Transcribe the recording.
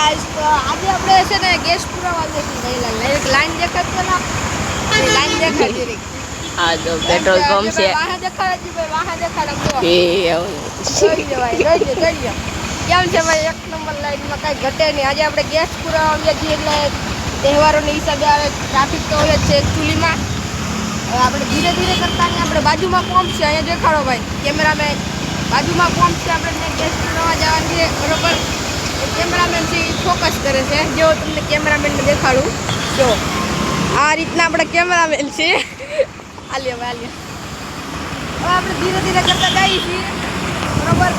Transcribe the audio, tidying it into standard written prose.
guys તો આજે આપણે છે ને ગેસ પુરાવા જઈશું લાઈન દેખાડતો ના લાઈન દેખાડી રહી આ તો પેટ્રોલ પંપ છે વાહન દેખાડે ભાઈ વાહન દેખાડે એ જોઈ લે ભાઈ જોઈ લે કેમ છે ભાઈ એક નંબર લાઈનમાં કાંઈ ઘટે નહીં આજે આપણે ગેસ પુરાવા આવીએ છીએ એટલે તહેવારોની હિસાબે આવે ટ્રાફિક તો હોય જ છે એકચ્યુઅલીમાં હવે આપણે ધીરે ધીરે કરતા નહીં આપણે બાજુમાં પંપ છે અહીંયા દેખાડો ભાઈ કેમેરામેન બાજુમાં પંપ છે આપણે ગેસ પુરાવા જવાનું છે બરોબર કેમેરામેન છે એ ફોકસ કરે છે જો તમને કેમેરામેનને દેખાડું જો આ રીતના આપણે કેમેરામેન છે હાલ્યો હવે આપણે ધીરે ધીરે કરતા જઈએ છીએ બરોબર